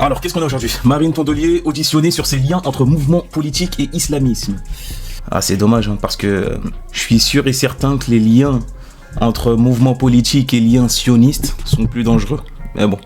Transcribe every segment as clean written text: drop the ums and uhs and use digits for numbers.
Alors, qu'est-ce qu'on a aujourd'hui? Marine Tondelier auditionnée sur ces liens entre mouvement politique et islamisme. Ah, c'est dommage, hein, parce que je suis sûr et certain que les liens entre mouvement politique et liens sionistes sont plus dangereux. Mais bon,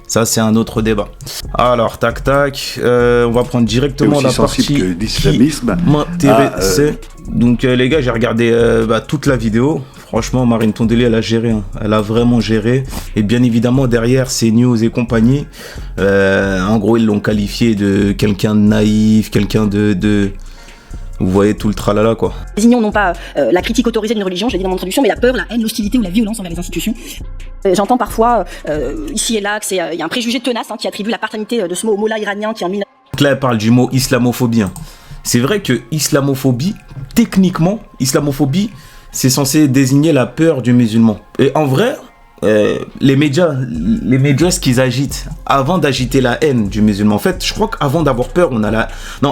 ça c'est un autre débat. Alors, tac tac, on va prendre directement la partie que l'islamisme qui m'intéressait. Donc les gars, j'ai regardé toute la vidéo. Franchement, Marine Tondelier, elle a géré. Hein. Elle a vraiment géré. Et bien évidemment, derrière, CNews et compagnie, en gros, ils l'ont qualifié de quelqu'un de naïf, quelqu'un de... Vous voyez tout le tralala, quoi. Désignons non pas la critique autorisée d'une religion, je l'ai dit dans mon introduction, mais la peur, la haine, l'hostilité ou la violence envers les institutions. J'entends parfois, ici et là, qu'il y a un préjugé tenace qui attribue la paternité de ce mot au mollah iranien qui en 19... Donc là, elle parle du mot islamophobie. Hein. C'est vrai que islamophobie, techniquement, islamophobie, c'est censé désigner la peur du musulman. Et en vrai, les médias, ce qu'ils agitent, avant d'agiter la haine du musulman, en fait, je crois qu'avant d'avoir peur,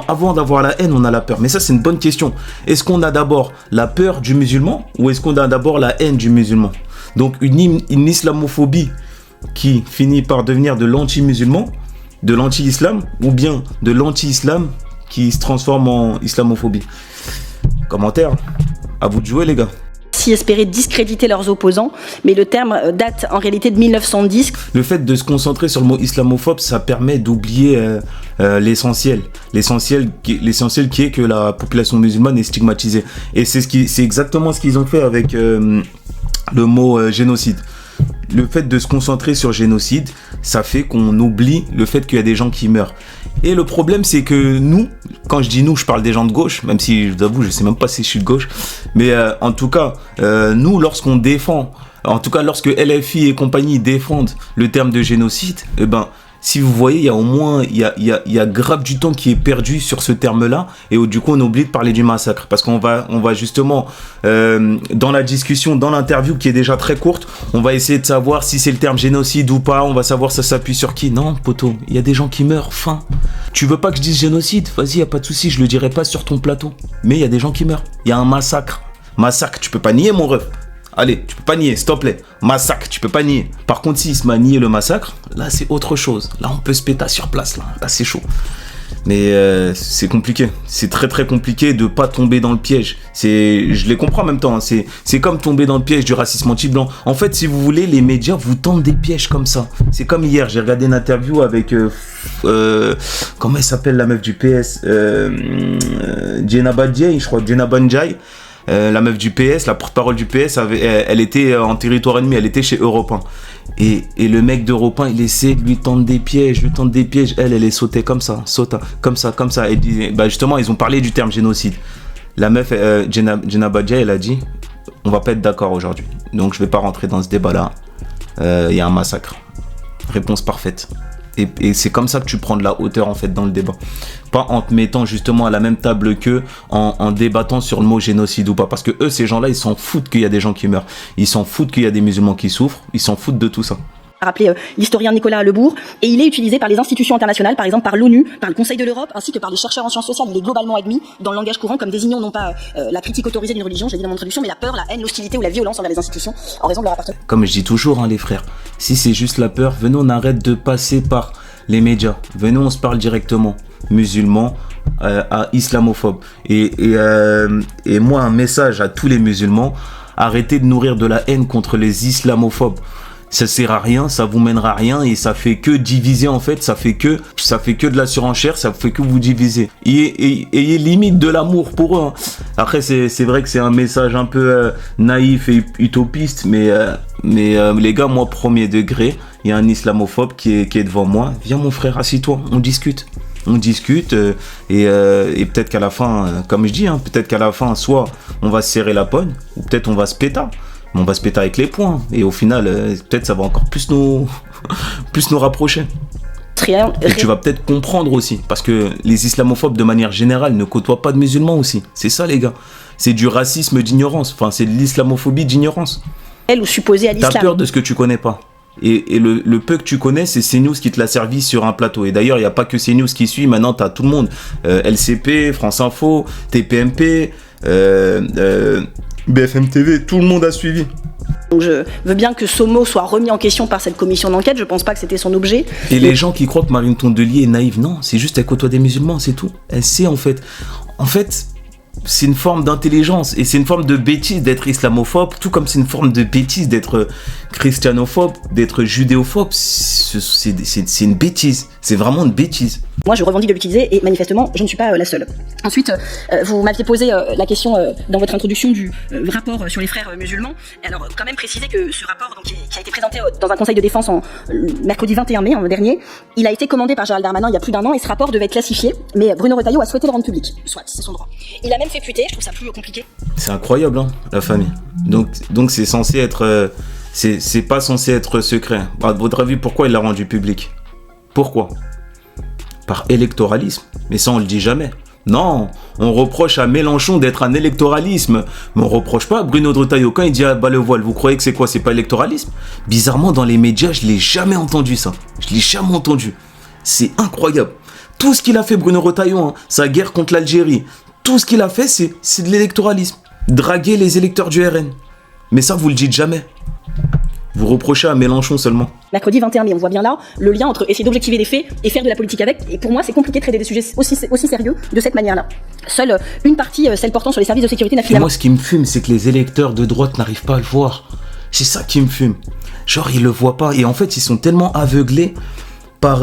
avant d'avoir la haine, on a la peur. Mais ça, c'est une bonne question. Est-ce qu'on a d'abord la peur du musulman ou est-ce qu'on a d'abord la haine du musulman? Donc, une islamophobie qui finit par devenir de l'anti-musulman, de l'anti-islam, ou bien de l'anti-islam qui se transforme en islamophobie. Commentaire, à vous de jouer les gars. Si espérer discréditer leurs opposants, mais le terme date en réalité de 1910. Le fait de se concentrer sur le mot islamophobe, ça permet d'oublier l'essentiel. L'essentiel qui est que la population musulmane est stigmatisée. Et c'est exactement ce qu'ils ont fait avec le mot génocide. Le fait de se concentrer sur génocide, ça fait qu'on oublie le fait qu'il y a des gens qui meurent. Et le problème, c'est que nous, quand je dis nous, je parle des gens de gauche, même si je vous avoue, je sais même pas si je suis de gauche, mais en tout cas, nous, lorsqu'on défend, en tout cas, lorsque LFI et compagnie défendent le terme de génocide, eh ben, si vous voyez, il y a au moins, il y a grave du temps qui est perdu sur ce terme-là, et du coup, on oublie de parler du massacre, parce qu'on va justement, dans la discussion, dans l'interview qui est déjà très courte, on va essayer de savoir si c'est le terme génocide ou pas, on va savoir ça s'appuie sur qui. Non, poteau, il y a des gens qui meurent, fin. Tu veux pas que je dise génocide? Vas-y, y a pas de souci, je le dirai pas sur ton plateau. Mais il y a des gens qui meurent. Il y a un massacre. Massacre, tu peux pas nier, mon ref. Allez, tu peux pas nier, s'il te plaît. Massacre, tu peux pas nier. Par contre, s'il se met à nier le massacre, là, c'est autre chose. Là, on peut se péter sur place, là. Là, c'est chaud. Mais c'est compliqué. C'est très, très compliqué de pas tomber dans le piège. Je les comprends en même temps. Hein. C'est comme tomber dans le piège du racisme anti-blanc. En fait, si vous voulez, les médias vous tendent des pièges comme ça. C'est comme hier, j'ai regardé une interview avec... comment elle s'appelle, la meuf du PS Jenna Badjai, je crois. Jenna Banjai. La meuf du PS, la porte-parole du PS, elle était en territoire ennemi, elle était chez Europe 1. Et le mec d'Europe 1, il essaie de lui tendre des pièges, Elle est sautée comme ça, comme ça. Et justement, ils ont parlé du terme génocide. La meuf, Jenna Badjai, elle a dit, on va pas être d'accord aujourd'hui. Donc je vais pas rentrer dans ce débat-là. Il y a un massacre. Réponse parfaite. Et c'est comme ça que tu prends de la hauteur en fait dans le débat. Pas en te mettant justement à la même table qu'eux, en débattant sur le mot génocide ou pas. Parce que eux, ces gens-là, ils s'en foutent qu'il y a des gens qui meurent. Ils s'en foutent qu'il y a des musulmans qui souffrent. Ils s'en foutent de tout ça. Rappelé l'historien Nicolas Lebourg, et il est utilisé par les institutions internationales, par exemple par l'ONU, par le Conseil de l'Europe, ainsi que par les chercheurs en sciences sociales. Il est globalement admis dans le langage courant comme désignant non pas la critique autorisée d'une religion, je l'ai dit dans mon introduction, mais la peur, la haine, l'hostilité ou la violence envers les institutions en raison de leur appartenance. Comme je dis toujours, hein, les frères, si c'est juste la peur, venez, on arrête de passer par les médias. Venez, on se parle directement. Musulmans à islamophobes. Et moi, un message à tous les musulmans, arrêtez de nourrir de la haine contre les islamophobes. Ça sert à rien, ça vous mènera à rien et ça fait que diviser en fait, ça fait que de la surenchère, ça fait que vous diviser. Ayez limite de l'amour pour eux. Hein. Après c'est vrai que c'est un message un peu naïf et utopiste, mais les gars, moi premier degré, il y a un islamophobe qui est devant moi. Viens mon frère, assis-toi, on discute. Et peut-être qu'à la fin, comme je dis, hein, peut-être qu'à la fin, soit on va se serrer la pogne, ou peut-être on va se péter. On va se péter avec les poings. Et au final, peut-être ça va encore plus nous rapprocher. Et tu vas peut-être comprendre aussi. Parce que les islamophobes, de manière générale, ne côtoient pas de musulmans aussi. C'est ça, les gars. C'est du racisme d'ignorance. Enfin, c'est de l'islamophobie d'ignorance. Elle ou supposée à l'islam. T'as peur de ce que tu connais pas. Et le peu que tu connais, c'est CNews qui te l'a servi sur un plateau. Et d'ailleurs, il n'y a pas que CNews qui suit. Maintenant, tu as tout le monde. LCP, France Info, TPMP, BFM TV, tout le monde a suivi. Donc je veux bien que Somo soit remis en question par cette commission d'enquête, je pense pas que c'était son objet. Et les gens qui croient que Marine Tondelier est naïve, non, c'est juste elle côtoie des musulmans, c'est tout. Elle sait en fait. En fait, c'est une forme d'intelligence et c'est une forme de bêtise d'être islamophobe, tout comme c'est une forme de bêtise d'être christianophobe, d'être judéophobe. C'est une bêtise, c'est vraiment une bêtise. Moi, je revendique de l'utiliser et manifestement, je ne suis pas la seule. Ensuite, vous m'aviez posé la question dans votre introduction du rapport sur les frères musulmans. Alors, quand même préciser que ce rapport, donc, qui a été présenté dans un conseil de défense mercredi 21 mai dernier, il a été commandé par Gérald Darmanin il y a plus d'un an et ce rapport devait être classifié, mais Bruno Retailleau a souhaité le rendre public. Soit, c'est son droit. Il a même fait fuiter, je trouve ça plus compliqué. C'est incroyable, hein, la famille. Donc c'est censé être... c'est pas censé être secret. À votre avis, pourquoi il l'a rendu public? Pourquoi? Par électoralisme. Mais ça, on le dit jamais. Non, on reproche à Mélenchon d'être un électoralisme. Mais on reproche pas à Bruno Retailleau quand il dit « Ah bah le voile », vous croyez que c'est quoi? C'est pas électoralisme? Bizarrement, dans les médias, je l'ai jamais entendu ça. Je l'ai jamais entendu. C'est incroyable. Tout ce qu'il a fait, Bruno Retailleau, hein, sa guerre contre l'Algérie, tout ce qu'il a fait, c'est de l'électoralisme. Draguer les électeurs du RN. Mais ça, vous le dites jamais. Vous reprochez à Mélenchon seulement. Mercredi 21 mai, on voit bien là le lien entre essayer d'objectiver les faits et faire de la politique avec. Et pour moi, c'est compliqué de traiter des sujets aussi sérieux de cette manière-là. Seule une partie, celle portant sur les services de sécurité, n'a Et finalement... moi, ce qui me fume, c'est que les électeurs de droite n'arrivent pas à le voir. C'est ça qui me fume. Genre, ils le voient pas. Et en fait, ils sont tellement aveuglés par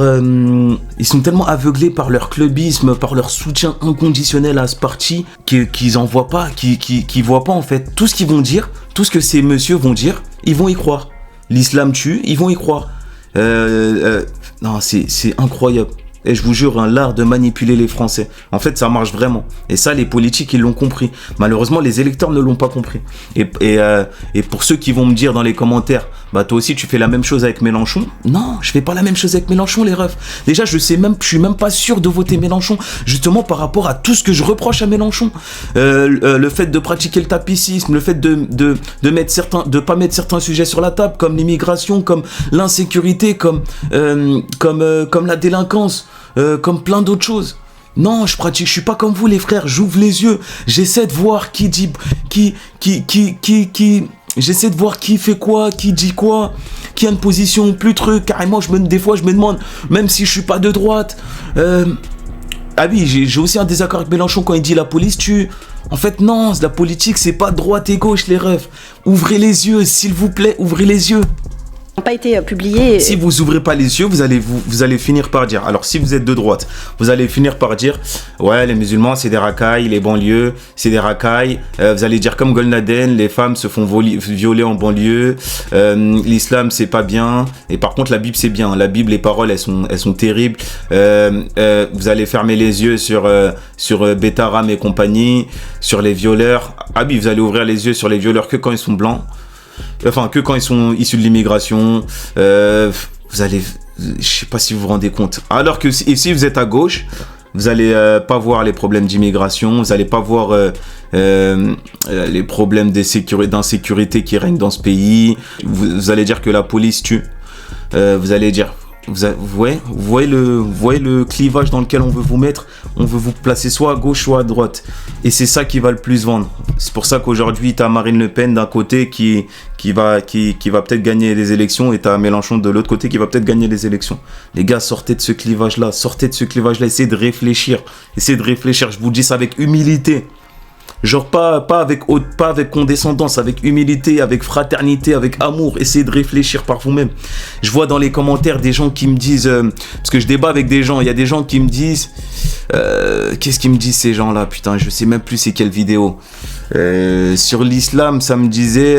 leur clubisme, par leur soutien inconditionnel à ce parti, qu'ils en voient pas, qu'ils voient pas en fait. Tout ce qu'ils vont dire, tout ce que ces messieurs vont dire, ils vont y croire. L'islam tue, ils vont y croire. Non, c'est incroyable. Et je vous jure, l'art de manipuler les Français. En fait, ça marche vraiment. Et ça, les politiques, ils l'ont compris. Malheureusement, les électeurs ne l'ont pas compris. Et pour ceux qui vont me dire dans les commentaires, bah toi aussi, tu fais la même chose avec Mélenchon. Non, je fais pas la même chose avec Mélenchon, les refs. Déjà, je suis même pas sûr de voter Mélenchon, justement par rapport à tout ce que je reproche à Mélenchon. Le fait de pratiquer le tapicisme, le fait de pas mettre certains sujets sur la table, comme l'immigration, comme l'insécurité, comme la délinquance. Comme plein d'autres choses. Non, je suis pas comme vous les frères, j'ouvre les yeux, j'essaie de voir j'essaie de voir qui fait quoi, qui dit quoi, qui a une position plus truc, carrément des fois je me demande, même si je suis pas de droite, ah oui, j'ai aussi un désaccord avec Mélenchon quand il dit la police tue. En fait non, la politique c'est pas droite et gauche les refs. Ouvrez les yeux, s'il vous plaît, ouvrez les yeux. N'ont pas été publiés. Si vous ouvrez pas les yeux, vous allez finir par dire. Alors si vous êtes de droite, vous allez finir par dire ouais, les musulmans c'est des racailles, les banlieues c'est des racailles. Vous allez dire comme Golnaden, les femmes se font violer en banlieue. L'islam c'est pas bien. Et par contre la Bible c'est bien. La Bible, les paroles elles sont terribles. Vous allez fermer les yeux sur Betaram et compagnie, sur les violeurs. Ah oui, vous allez ouvrir les yeux sur les violeurs que quand ils sont blancs. Enfin, que quand ils sont issus de l'immigration, vous allez, je sais pas si vous vous rendez compte. Alors que si vous êtes à gauche, vous allez pas voir les problèmes d'immigration, vous allez pas voir les problèmes d'insécurité qui règnent dans ce pays. Vous allez dire que la police tue. Vous allez dire, vous voyez le clivage dans lequel on veut vous mettre. On veut vous placer soit à gauche, soit à droite. Et c'est ça qui va le plus vendre. C'est pour ça qu'aujourd'hui, t'as Marine Le Pen d'un côté qui va peut-être gagner les élections et t'as Mélenchon de l'autre côté qui va peut-être gagner les élections. Les gars, sortez de ce clivage-là. Essayez de réfléchir. Je vous dis ça avec humilité. Genre pas avec condescendance, avec humilité, avec fraternité, avec amour. Essayez de réfléchir par vous-même. Je vois dans les commentaires des gens qui me disent... parce que je débat avec des gens. Il y a des gens qui me disent... qu'est-ce qu'ils me disent ces gens-là? Putain, je sais même plus c'est quelle vidéo. Sur l'islam, ça me disait...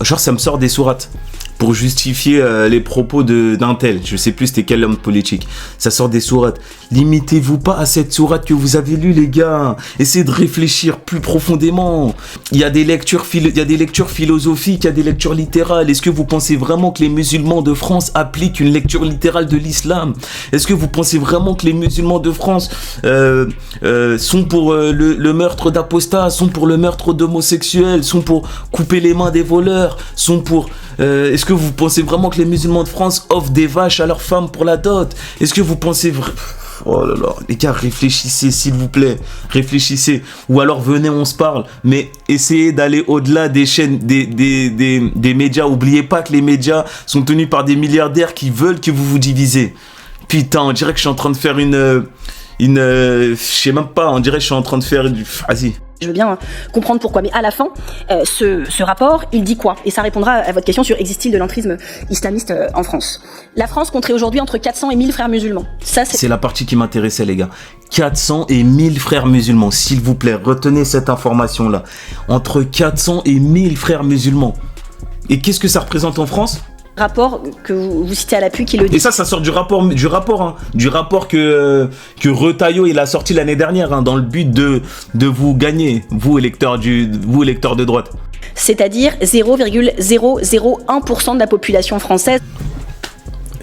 genre ça me sort des sourates. Pour justifier les propos d'un tel. Je sais plus c'était quel homme politique. Ça sort des sourates. Limitez-vous pas à cette sourate que vous avez lue, les gars. Essayez de réfléchir plus profondément. Il y a des lectures philosophiques, il y a des lectures littérales. Est-ce que vous pensez vraiment que les musulmans de France appliquent une lecture littérale de l'islam? Est-ce que vous pensez vraiment que les musulmans de France sont pour le meurtre d'apostats, sont pour le meurtre d'homosexuels, sont pour couper les mains des voleurs, sont pour... est-ce que vous pensez vraiment que les musulmans de France offrent des vaches à leurs femmes pour la dot? Est-ce que vous pensez Oh là là, les gars, réfléchissez, s'il vous plaît. Réfléchissez. Ou alors, venez, on se parle. Mais essayez d'aller au-delà des chaînes, des médias. Oubliez pas que les médias sont tenus par des milliardaires qui veulent que vous vous divisez. Putain, on dirait que je suis en train de faire je sais même pas, on dirait que je suis en train de faire Vas-y. Je veux bien comprendre pourquoi, mais à la fin, ce rapport, il dit quoi? Et ça répondra à votre question sur existe-t-il de l'entrisme islamiste en France. La France compterait aujourd'hui entre 400 et 1000 frères musulmans. Ça, c'est la partie qui m'intéressait, les gars. 400 et 1000 frères musulmans, s'il vous plaît, retenez cette information-là. Entre 400 et 1000 frères musulmans. Et qu'est-ce que ça représente en France? Rapport que vous citez à l'appui qui le dit. Et ça sort du rapport que Retailleau il a sorti l'année dernière, hein, dans le but de vous gagner, vous électeurs de droite. C'est-à-dire 0,001% de la population française.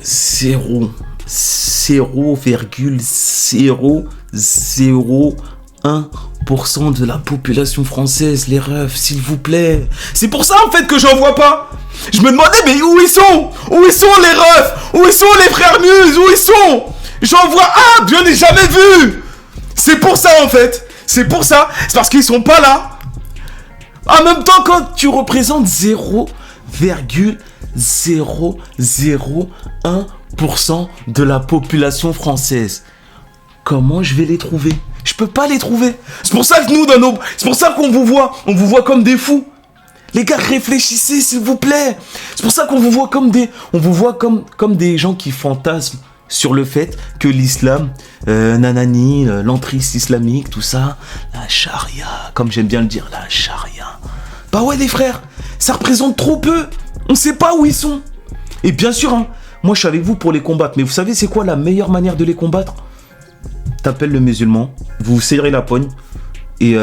0,001% de la population française, les refs, s'il vous plaît. C'est pour ça en fait que j'en vois pas. Je me demandais, mais où ils sont? Où ils sont les refs? Où ils sont les frères muses? Où ils sont? J'en vois un, je n'ai jamais vu. C'est pour ça en fait. C'est pour ça. C'est parce qu'ils sont pas là. En même temps, quand tu représentes 0,001% de la population française, comment je vais les trouver? Je peux pas les trouver. C'est pour ça que c'est pour ça qu'on vous voit. On vous voit comme des fous. Les gars, réfléchissez, s'il vous plaît. C'est pour ça qu'on vous voit comme des gens qui fantasment sur le fait que l'islam, l'entrisme islamique, tout ça, la charia, comme j'aime bien le dire, la charia. Bah ouais, les frères, ça représente trop peu. On sait pas où ils sont. Et bien sûr, hein, moi je suis avec vous pour les combattre. Mais vous savez, c'est quoi la meilleure manière de les combattre? T'appelles le musulman, vous serrez la poigne et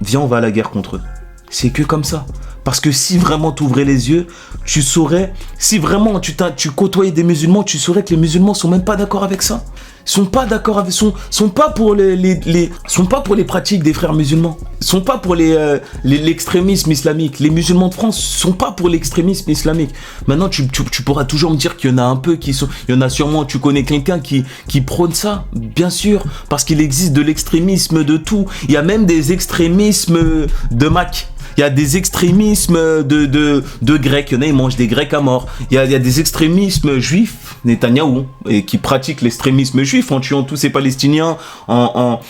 viens, on va à la guerre contre eux. C'est que comme ça. Parce que si vraiment tu ouvrais les yeux, tu saurais, si vraiment tu côtoyais des musulmans, tu saurais que les musulmans sont même pas d'accord avec ça. Sont pas d'accord avec, sont pas pour sont pas pour les pratiques des frères musulmans. Sont pas pour l'extrémisme islamique. Les musulmans de France sont pas pour l'extrémisme islamique. Maintenant, tu pourras toujours me dire qu'il y en a un peu il y en a sûrement, tu connais quelqu'un qui prône ça. Bien sûr, parce qu'il existe de l'extrémisme de tout. Il y a même des extrémismes de Mac. Il y a des extrémismes de Grecs. Il y en a, ils mangent des Grecs à mort. Il y a des extrémismes juifs, Netanyahou, et qui pratiquent l'extrémisme juif en tuant tous ces Palestiniens, en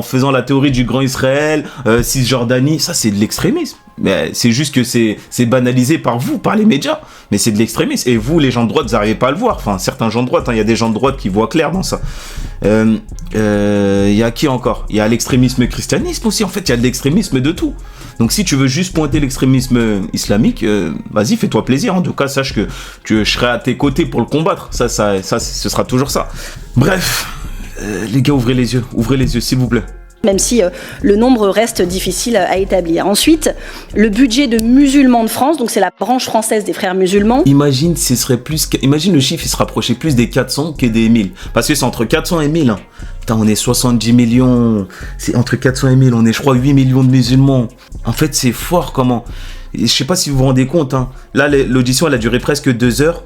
faisant la théorie du grand Israël, Cisjordanie. Ça, c'est de l'extrémisme. Mais c'est juste que c'est banalisé par vous, par les médias. Mais c'est de l'extrémisme. Et vous, les gens de droite, vous n'arrivez pas à le voir. Enfin, certains gens de droite, hein, il y a des gens de droite qui voient clair dans ça. Il y a qui encore? Il y a l'extrémisme christianisme aussi. En fait, il y a de l'extrémisme de tout. Donc si tu veux juste pointer l'extrémisme islamique, vas-y, fais-toi plaisir. En tout cas, sache que je serai à tes côtés pour le combattre. Ça, ce sera toujours ça. Bref, les gars, ouvrez les yeux, s'il vous plaît. Même si le nombre reste difficile à établir. Ensuite, le budget de musulmans de France, donc c'est la branche française des frères musulmans. Imagine, imagine le chiffre, il se rapprochait plus des 400 que des 1000. Parce que c'est entre 400 et 1000. Hein. Putain, on est 70 millions. C'est entre 400 et 1000. On est, je crois, 8 millions de musulmans. En fait, c'est fort comment. Je sais pas si vous vous rendez compte. Hein. Là, l'audition, elle a duré presque 2 heures.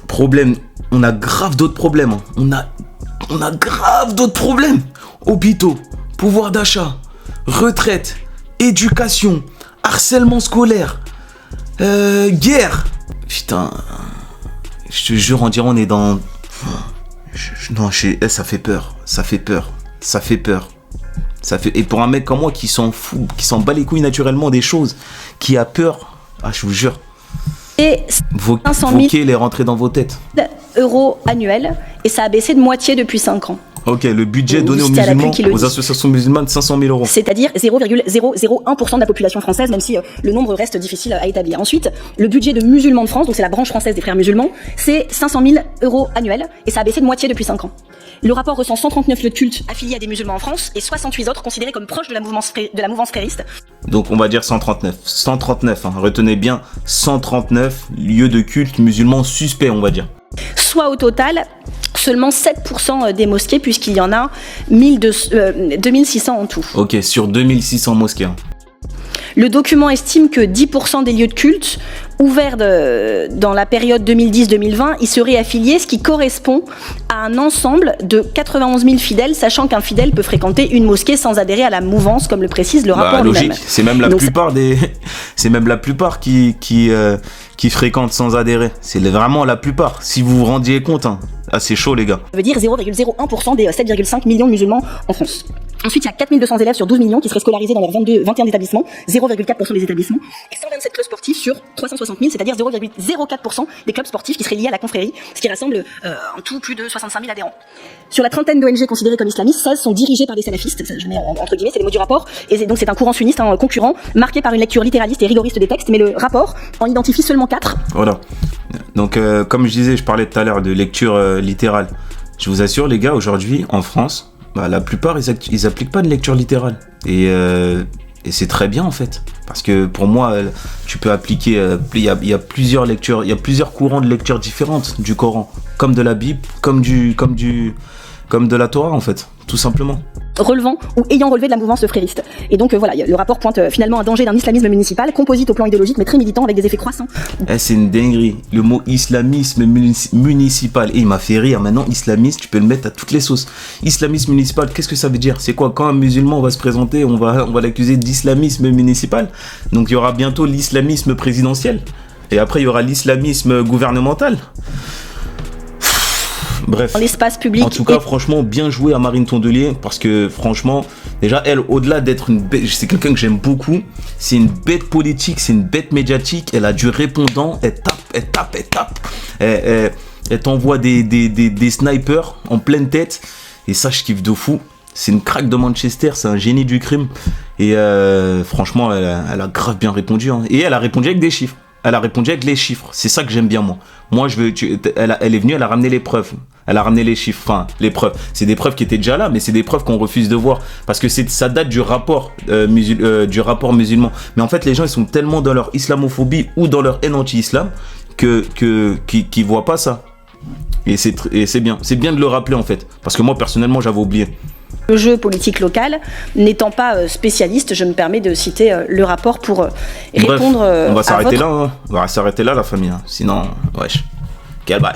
Problème. On a grave d'autres problèmes. Hein. On a grave d'autres problèmes. Hôpitaux, pouvoir d'achat, retraite, éducation, harcèlement scolaire, guerre. Putain, je te jure, on dirait on est dans... Non, ça fait peur. Et pour un mec comme moi qui s'en fout, qui s'en bat les couilles naturellement des choses, qui a peur, je vous jure. Et 500 000 les rentrer dans vos têtes. Euros annuels, et ça a baissé de moitié depuis 5 ans. Ok, le budget donné aux musulmans, aux associations musulmanes, 500 000 euros. C'est-à-dire 0,001% de la population française, même si le nombre reste difficile à établir. Ensuite, le budget de musulmans de France, donc c'est la branche française des frères musulmans, c'est 500 000 euros annuels, et ça a baissé de moitié depuis 5 ans. Le rapport recense 139 lieux de culte affiliés à des musulmans en France, et 68 autres considérés comme proches de la mouvance frériste. Donc on va dire 139. 139, hein, retenez bien, 139 lieux de culte musulmans suspects, on va dire. Soit au total, seulement 7% des mosquées, puisqu'il y en a 2600 en tout. Ok, sur 2600 mosquées. Hein. Le document estime que 10% des lieux de culte ouverts dans la période 2010-2020 y seraient affiliés, ce qui correspond à un ensemble de 91 000 fidèles, sachant qu'un fidèle peut fréquenter une mosquée sans adhérer à la mouvance, comme le précise le rapport lui-même. Logique, c'est même la plupart qui fréquentent sans adhérer. C'est vraiment la plupart. Si vous vous rendiez compte, hein. Ah, c'est chaud, les gars. Ça veut dire 0,01% des 7,5 millions de musulmans en France. Ensuite, il y a 4200 élèves sur 12 millions qui seraient scolarisés dans leurs 21 établissements, 0,4% des établissements, et 127 clubs sportifs sur 360 000, c'est-à-dire 0,04% des clubs sportifs qui seraient liés à la confrérie, ce qui rassemble en tout plus de 65 000 adhérents. Sur la trentaine d'ONG considérées comme islamistes, 16 sont dirigées par des salafistes, ça, je mets entre guillemets, c'est les mots du rapport, et donc c'est un courant sunniste concurrent, marqué par une lecture littéraliste et rigoriste des textes, mais le rapport en identifie seulement 4. Voilà. Donc, comme je disais, je parlais tout à l'heure de lecture littérale. Je vous assure, les gars, aujourd'hui, en France, la plupart, ils appliquent pas de lecture littérale. Et c'est très bien, en fait. Parce que pour moi, tu peux appliquer... Il y a plusieurs lectures, il y a plusieurs courants de lecture différentes du Coran. Comme de la Bible, comme de la Torah, en fait. Tout simplement. Relevant ou ayant relevé de la mouvance frériste. Et donc voilà, le rapport pointe finalement un danger d'un islamisme municipal, composite au plan idéologique, mais très militant, avec des effets croissants. C'est une dinguerie. Le mot islamisme municipal, il m'a fait rire. Maintenant, islamiste, tu peux le mettre à toutes les sauces. Islamisme municipal, qu'est-ce que ça veut dire? C'est quoi? Quand un musulman va se présenter, on va l'accuser d'islamisme municipal. Donc il y aura bientôt l'islamisme présidentiel. Et après, il y aura l'islamisme gouvernemental. Bref, dans l'espace public. En tout cas, franchement, bien joué à Marine Tondelier, parce que franchement, déjà, elle, au-delà d'être une bête, c'est quelqu'un que j'aime beaucoup, c'est une bête politique, c'est une bête médiatique, elle a du répondant, elle tape, elle t'envoie des snipers en pleine tête, et ça, je kiffe de fou. C'est une craque de Manchester, c'est un génie du crime, et franchement, elle a grave bien répondu, hein. Et elle a répondu avec des chiffres. Elle a répondu avec les chiffres. C'est ça que j'aime bien, moi. Moi, elle est venue, elle a ramené les preuves. Elle a ramené les chiffres. Enfin, les preuves. C'est des preuves qui étaient déjà là, mais c'est des preuves qu'on refuse de voir. Parce que ça date du rapport musulman. Mais en fait, les gens, ils sont tellement dans leur islamophobie ou dans leur haine anti-islam qu'ils voient pas ça. Et c'est bien. C'est bien de le rappeler, en fait. Parce que moi, personnellement, j'avais oublié. Le jeu politique local, n'étant pas spécialiste, je me permets de citer le rapport pour répondre on va s'arrêter votre... là, hein. On va s'arrêter là, la famille, hein. Sinon, wesh, quel bail.